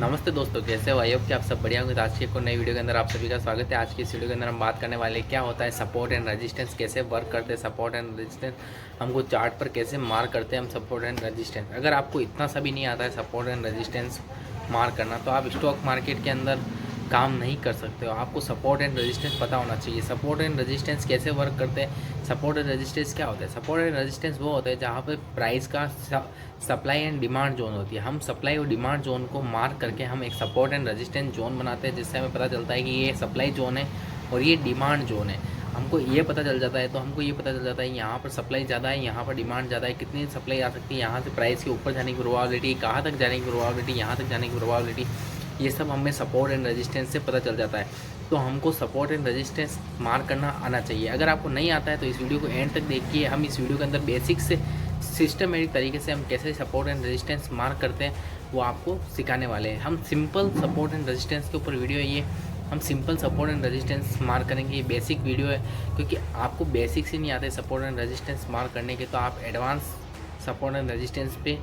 नमस्ते दोस्तों, कैसे हो? आई होप कि आप सब बढ़िया होंगे। तो आज की एक और नई वीडियो के अंदर आप सभी का स्वागत है। आज की इस वीडियो के अंदर हम बात करने वाले हैं क्या होता है सपोर्ट एंड रेजिस्टेंस, कैसे वर्क करते हैं सपोर्ट एंड रेजिस्टेंस, हमको चार्ट पर कैसे मार्क करते हैं हम सपोर्ट एंड रेजिस्टेंस। अगर आपको इतना सा भी नहीं आता है सपोर्ट एंड रेजिस्टेंस मार्क करना, तो आप स्टॉक मार्केट के अंदर काम नहीं कर सकते हो। आपको सपोर्ट एंड रेजिस्टेंस पता होना चाहिए। सपोर्ट एंड रेजिस्टेंस कैसे वर्क करते हैं, सपोर्ट एंड रेजिस्टेंस क्या होता है? सपोर्ट एंड रेजिस्टेंस वो होता है जहाँ पर प्राइस का सप्लाई एंड डिमांड जोन होती है। हम सप्लाई और डिमांड जोन को मार्क करके हम एक सपोर्ट एंड रेजिस्टेंस जोन बनाते हैं, जिससे हमें पता चलता है कि ये सप्लाई जोन है और ये डिमांड जोन है। हमको ये पता चल जाता है, तो हमको ये पता चल जाता है यहाँ पर सप्लाई ज़्यादा है, यहाँ पर डिमांड ज़्यादा है, कितनी सप्लाई आ सकती है, यहाँ से प्राइस के ऊपर जाने की प्रोबेबिलिटी, कहाँ तक जाने की प्रोबेबिलिटी, यहाँ तक जाने की प्रोबेबिलिटी, ये सब हमें सपोर्ट एंड रेजिस्टेंस से पता चल जाता है। तो हमको सपोर्ट एंड रेजिस्टेंस मार्क करना आना चाहिए। अगर आपको नहीं आता है तो इस वीडियो को एंड तक देखिए। हम इस वीडियो के अंदर बेसिक से सिस्टमेटिक तरीके से हम कैसे सपोर्ट एंड रेजिस्टेंस मार्क करते हैं वो आपको सिखाने वाले हैं। हम सिंपल सपोर्ट एंड रेजिस्टेंस के ऊपर वीडियो है ये। हम simple support and resistance mark करेंगे। ये बेसिक वीडियो है, क्योंकि आपको बेसिक से नहीं आते सपोर्ट एंड रेजिस्टेंस मार्क करने के, तो आप एडवांस सपोर्ट एंड रेजिस्टेंस पे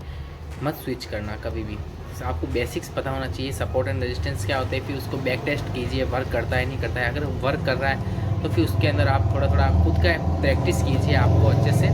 मत स्विच करना कभी भी। आपको बेसिक्स पता होना चाहिए सपोर्ट एंड रेजिस्टेंस क्या होता है, फिर उसको बैक टेस्ट कीजिए वर्क करता है नहीं करता है। अगर वर्क कर रहा है तो फिर उसके अंदर आप थोड़ा थोड़ा खुद का प्रैक्टिस कीजिए, आपको अच्छे से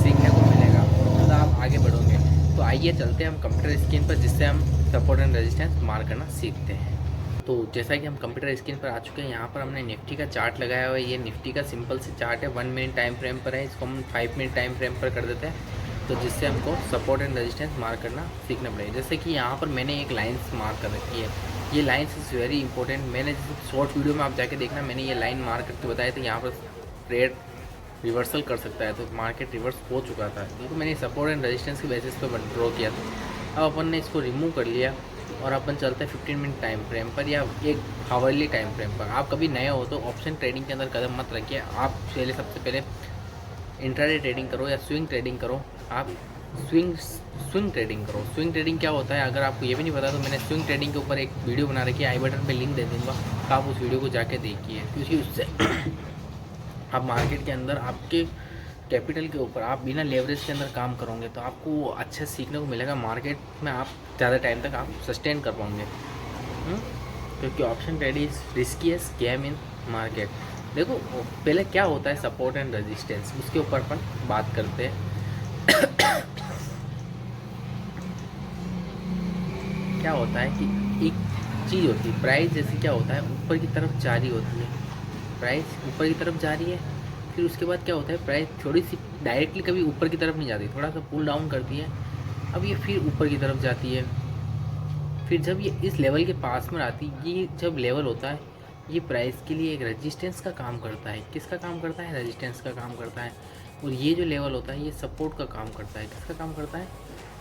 सीखने को मिलेगा और खुद आप आगे बढ़ोगे। तो आइए चलते हैं हम कंप्यूटर स्क्रीन पर, जिससे हम सपोर्ट एंड रेजिस्टेंस मार्क करना सीखते हैं। तो जैसा कि हम कंप्यूटर स्क्रीन पर आ चुके हैं, यहाँ पर हमने निफ्टी का चार्ट लगाया हुआ है। ये निफ्टी का सिंपल से चार्ट है, 1 मिनट टाइम फ्रेम पर है। इसको हम 5 मिनट टाइम फ्रेम पर कर देते हैं, तो जिससे हमको सपोर्ट एंड रेजिस्टेंस मार्क करना सीखना पड़ेगा। जैसे कि यहाँ पर मैंने एक लाइन्स मार्क कर रखी है। ये लाइन्स इज़ वेरी इंपॉर्टेंट। मैंने जैसे शॉर्ट वीडियो में आप जाके देखना, मैंने ये लाइन मार्क करके बताया था यहाँ पर ट्रेड रिवर्सल कर सकता है, तो मार्केट रिवर्स हो चुका था। देखो मैंने सपोर्ट एंड रेजिस्टेंस के बेसिस पर ड्रॉ किया था। अब अपन ने इसको रिमूव कर लिया और अपन चलते हैं 15 मिनट टाइम फ्रेम पर या एक हावरली टाइम फ्रेम पर। आप कभी नए हो तो ऑप्शन ट्रेडिंग के अंदर कदम मत रखिए। आप सबसे पहले इंट्राडे ट्रेडिंग करो या स्विंग ट्रेडिंग करो। आप स्विंग ट्रेडिंग करो। स्विंग ट्रेडिंग क्या होता है, अगर आपको ये भी नहीं पता तो मैंने स्विंग ट्रेडिंग के ऊपर एक वीडियो बना रखी है, आई बटन पे लिंक दे दूँगा, तो आप उस वीडियो को जाके देखिए, क्योंकि उससे आप मार्केट के अंदर आपके कैपिटल के ऊपर आप बिना लेवरेज के अंदर काम करोगे तो आपको अच्छे सीखने को मिलेगा। मार्केट में आप ज़्यादा टाइम तक आप सस्टेन कर पाओगे, क्योंकि option trading is riskiest game in market. देखो पहले क्या होता है सपोर्ट एंड रेजिस्टेंस, उसके ऊपर अपन बात करते हैं। क्या होता है कि एक चीज़ होती है प्राइस, जैसे क्या होता है ऊपर की तरफ जारी होती है, प्राइस ऊपर की तरफ जा रही है, फिर उसके बाद क्या होता है प्राइस थोड़ी सी डायरेक्टली कभी ऊपर की तरफ नहीं जाती, थोड़ा सा पुल डाउन करती है, अब ये फिर ऊपर की तरफ जाती है। फिर जब ये इस लेवल के पास में आती है, ये जब लेवल होता है ये प्राइस के लिए एक रेजिस्टेंस का काम करता है। किसका काम करता है? रेजिस्टेंस का काम करता है। और ये जो लेवल होता है ये सपोर्ट का काम करता है। किसका काम करता है?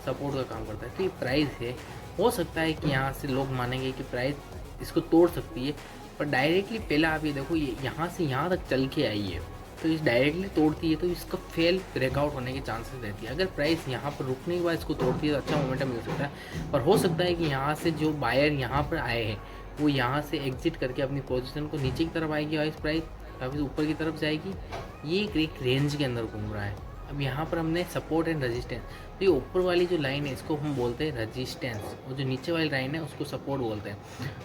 सपोर्ट का काम करता है। तो ये प्राइस है, हो सकता है कि यहाँ से लोग मानेंगे कि प्राइस इसको तोड़ सकती है, पर डायरेक्टली पहले आप ये देखो, ये यहाँ से यहाँ तक चल के आई है, तो इस डायरेक्टली तोड़ती है तो इसका फेल ब्रेकआउट होने के चांसेस रहती है। अगर प्राइस यहाँ पर रुकने के बाद इसको तोड़ती है तो अच्छा मोमेंटम मिल सकता है, पर हो सकता है कि यहाँ से जो बायर यहाँ पर आए हैं वो यहाँ से एग्जिट करके अपनी पोजीशन को नीचे की तरफ आएगी और इस प्राइस काफ़ी ऊपर की तरफ जाएगी। ये एक रेंज के अंदर घूम रहा है। अब यहाँ पर हमने सपोर्ट एंड रेजिस्टेंस, तो ये ऊपर वाली जो लाइन है इसको हम बोलते हैं रेजिस्टेंस, और जो नीचे वाली लाइन है उसको सपोर्ट बोलते हैं।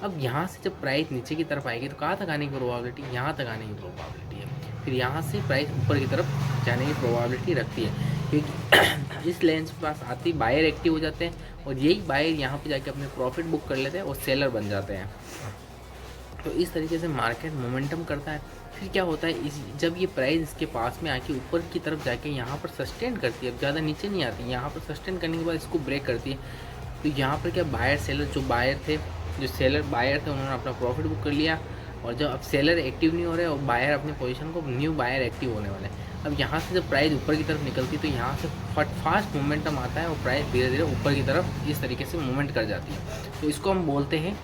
अब यहाँ से जब प्राइस नीचे की तरफ आएगी तो कहाँ तक आने की प्रोबेबिलिटी? यहाँ तक आने की प्रोबेबिलिटी है। फिर यहाँ से प्राइस ऊपर की तरफ जाने की प्रोबेबिलिटी रखती है, क्योंकि इस लेंस के पास आते ही बायर एक्टिव हो जाते हैं और यही बायर यहाँ पे जाके अपने प्रॉफिट बुक कर लेते हैं और सेलर बन जाते हैं। तो इस तरीके से मार्केट मोमेंटम करता है। फिर क्या होता है, इस जब ये प्राइस इसके पास में आके ऊपर की तरफ जाके यहाँ पर सस्टेन करती है, अब ज़्यादा नीचे नहीं आती, यहाँ पर सस्टेन करने के बाद इसको ब्रेक करती है, तो यहाँ पर क्या बायर सेलर जो बायर थे, जो सेलर बायर थे उन्होंने अपना प्रॉफिट बुक कर लिया, और जब अब सेलर एक्टिव नहीं हो रहे और बायर अपनी पोजीशन को न्यू बायर एक्टिव होने वाले हैं। अब यहाँ से जब प्राइस ऊपर की तरफ निकलती है तो यहाँ से फास्ट मोमेंटम आता है और प्राइस धीरे धीरे ऊपर की तरफ इस तरीके से मूवमेंट कर जाती है। तो इसको हम बोलते हैं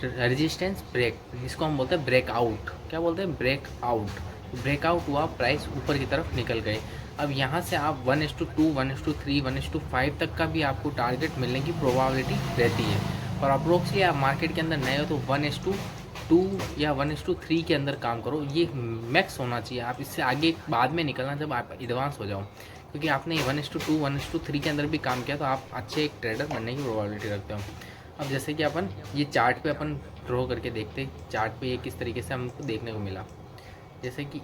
रेजिस्टेंस ब्रेक, इसको हम बोलते हैं ब्रेकआउट। क्या बोलते हैं? ब्रेकआउट। ब्रेकआउट हुआ, प्राइस ऊपर की तरफ निकल गए। अब यहाँ से आप 1:2, 1:3, 1:5 तक का भी आपको टारगेट मिलने की प्रोबेबिलिटी रहती है, और अप्रोक्सली आप मार्केट के अंदर नए हो तो 1:2 या 1:3 के अंदर काम करो। ये मैक्स होना चाहिए। आप इससे आगे बाद में निकलना जब आप एडवांस हो जाओ, क्योंकि आपने 1:2, 1:3 के अंदर भी काम किया तो आप अच्छे एक ट्रेडर बनने की प्रोबेबिलिटी रखते हो। अब जैसे कि अपन ये चार्ट पे अपन ड्रॉ करके देखते हैं चार्ट पे ये किस तरीके से हमको देखने को मिला। जैसे कि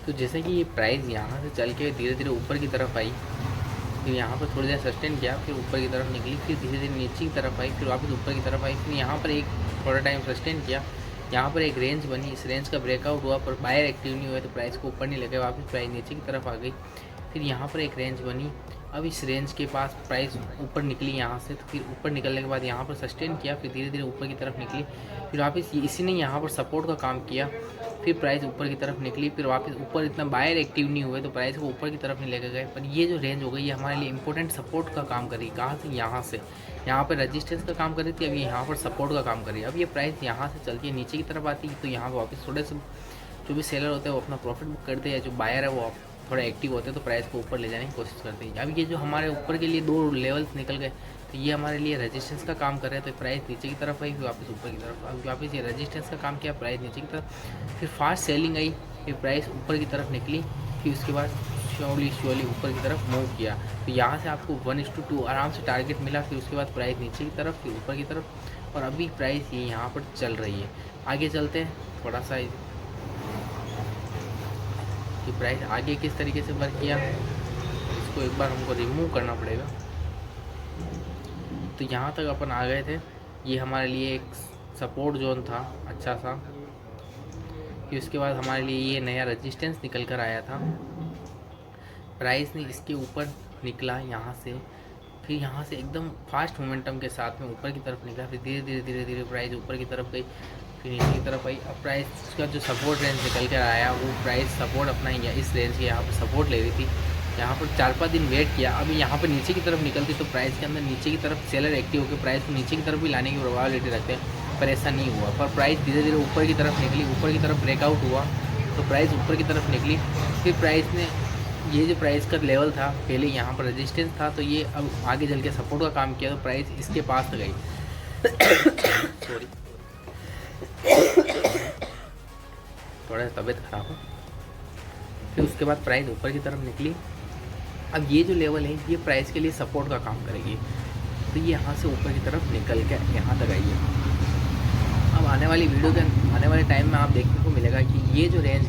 तो जैसे कि ये प्राइस यहाँ से चल के धीरे धीरे ऊपर की तरफ आई, फिर यहाँ पर थोड़ी देर सस्टेन किया, फिर ऊपर की तरफ निकली, फिर धीरे धीरे नीचे की तरफ आई, फिर वापस ऊपर की तरफ आई, फिर यहाँ पर एक थोड़ा टाइम सस्टेन किया, यहाँ पर एक रेंज बनी, इस रेंज का ब्रेकआउट हुआ पर बायर एक्टिव नहीं हुआ तो प्राइस को ऊपर नहीं लगे, वापस प्राइस नीचे की तरफ आ गई। फिर यहाँ पर एक रेंज बनी, अब इस रेंज के पास प्राइस ऊपर निकली यहाँ से, तो फिर ऊपर निकलने के बाद यहाँ पर सस्टेन किया, फिर धीरे धीरे ऊपर की तरफ निकली, फिर वापस इसी ने यहाँ पर सपोर्ट का काम किया, फिर प्राइस ऊपर की तरफ निकली, फिर वापस ऊपर इतना बायर एक्टिव नहीं हुए तो प्राइस को ऊपर की तरफ नहीं लेके गए। पर ये जो रेंज हो गई ये हमारे लिए इंपॉर्टेंट सपोर्ट का काम करी। कहाँ से? यहाँ से। यहाँ पर रेजिस्टेंस का काम कर रही थी, अभी यहाँ पर सपोर्ट का काम कर रही है। अब ये प्राइस यहाँ से चलती है नीचे की तरफ आती है तो यहाँ पर वापस थोड़े से जो भी सेलर होते हैं वो अपना प्रॉफिट बुक करते हैं, जो बायर है वो थोड़ा एक्टिव होते हैं तो प्राइस को ऊपर ले जाने की कोशिश करते हैं। अब ये जो हमारे ऊपर के लिए दो लेवल्स निकल गए तो ये हमारे लिए रेजिस्टेंस का काम कर रहे हैं, तो प्राइस नीचे की तरफ आई, फिर वापस ऊपर की तरफ। अब वापस ये रेजिस्टेंस का काम किया, प्राइस नीचे की तरफ, फिर फास्ट सेलिंग आई, फिर प्राइस ऊपर की तरफ निकली, फिर उसके बाद श्योरली ऊपर की तरफ मूव किया। तो यहाँ से आपको 1:2 आराम से टारगेट मिला, फिर उसके बाद प्राइस नीचे की तरफ, फिर ऊपर की तरफ, और अभी प्राइस ये यहाँ पर चल रही है। आगे चलते हैं थोड़ा सा कि प्राइस आगे किस तरीके से वर्क किया, इसको एक बार हमको रिमूव करना पड़ेगा। तो यहाँ तक अपन आ गए थे, ये हमारे लिए एक सपोर्ट जोन था अच्छा सा, फिर उसके बाद हमारे लिए ये नया रेजिस्टेंस निकल कर आया था, प्राइस ने इसके ऊपर निकला यहाँ से, फिर यहाँ से एकदम फास्ट मोमेंटम के साथ में ऊपर की तरफ निकला, फिर धीरे धीरे धीरे धीरे प्राइस ऊपर की तरफ गई, फिर नीचे की तरफ आई। अब प्राइस का जो सपोर्ट रेंज निकल कर आया वो प्राइस सपोर्ट अपना ही इस रेंज के यहाँ पर सपोर्ट ले रही थी, यहाँ पर 4-5 दिन वेट किया। अभी यहाँ पर नीचे की तरफ निकलती तो प्राइस के अंदर नीचे की तरफ सेलर एक्टिव होकर प्राइस को नीचे की तरफ भी लाने की प्रोबेबिलिटी रखते हैं, पर ऐसा नहीं हुआ। पर प्राइस धीरे धीरे ऊपर की तरफ निकली, ऊपर की तरफ ब्रेकआउट हुआ तो प्राइस ऊपर की तरफ निकली, फिर प्राइस ने ये जो प्राइस का लेवल था पहले यहाँ पर रेजिस्टेंस था तो ये अब आगे चल के सपोर्ट का काम किया तो प्राइस इसके पास गई। सॉरी थोड़ा तबीयत खराब है। फिर उसके बाद प्राइस ऊपर की तरफ निकली, अब ये जो लेवल है ये प्राइस के लिए सपोर्ट का काम करेगी, तो ये यहाँ से ऊपर की तरफ निकल के यहाँ तक आई है। अब आने वाली वीडियो के आने वाले टाइम में आप देखने को मिलेगा कि ये जो रेंज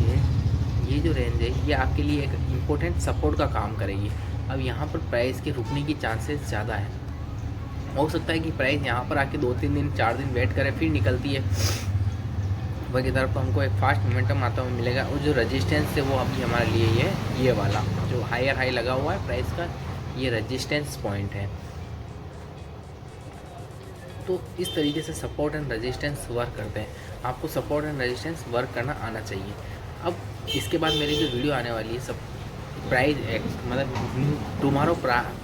है ये आपके लिए एक इम्पोर्टेंट सपोर्ट का काम करेगी। अब यहाँ पर प्राइस के रुकने की चांसेस ज़्यादा है, हो सकता है कि प्राइस यहाँ पर आके 2-3 दिन 4 दिन वेट करे फिर निकलती है ऊपर की तरफ, तो हमको एक फास्ट मोमेंटम आता हुआ मिलेगा। और जो रेजिस्टेंस है वो अभी हमारे लिए ये वाला जो हायर हाई लगा हुआ है प्राइस का, ये रेजिस्टेंस पॉइंट है। तो इस तरीके से सपोर्ट एंड रेजिस्टेंस वर्क करते हैं, आपको सपोर्ट एंड रेजिस्टेंस वर्क करना आना चाहिए। अब इसके बाद मेरी जो वीडियो आने वाली है सब प्राइस मतलब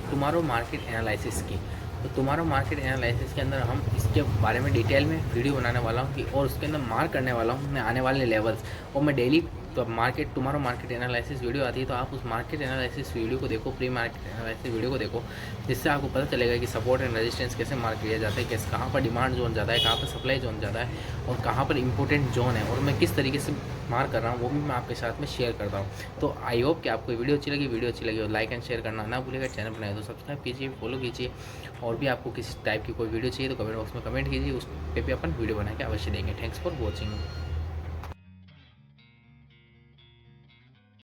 टुमारो मार्केट एनालिसिस की, तो टुमारो मार्केट एनालिसिस के अंदर हम इसके बारे में डिटेल में वीडियो बनाने वाला हूँ कि और उसके अंदर मार्क करने वाला हूँ मैं आने वाले लेवल्स, और मैं डेली तो टुमारो मार्केट एनालिसिस वीडियो आती है तो आप उस मार्केट एनालिसिस वीडियो को देखो, प्री मार्केट एनालिसिस वीडियो को देखो, जिससे आपको पता चलेगा कि सपोर्ट एंड रेजिस्टेंस कैसे मार्क किया जाता है, कैसे कहाँ पर डिमांड जोन ज़्यादा है, कहाँ पर सप्लाई जोन ज़्यादा है और कहाँ पर इंपॉर्टेंट जोन है, और मैं किस तरीके से मार्क कर रहा हूँ वो भी मैं आपके साथ में शेयर करता हूँ। तो आई होप कि आपको वीडियो अच्छी लगी हो लाइक एंड शेयर करना ना भूलिएगा, चैनल बनाए तो सब्सक्राइब कीजिए, फॉलो कीजिए, और भी आपको किसी टाइप की कोई वीडियो चाहिए तो कमेंट बॉक्स में कमेंट कीजिए, उस पर भी अपन वीडियो बना के अवश्य देंगे। Thanks for watching.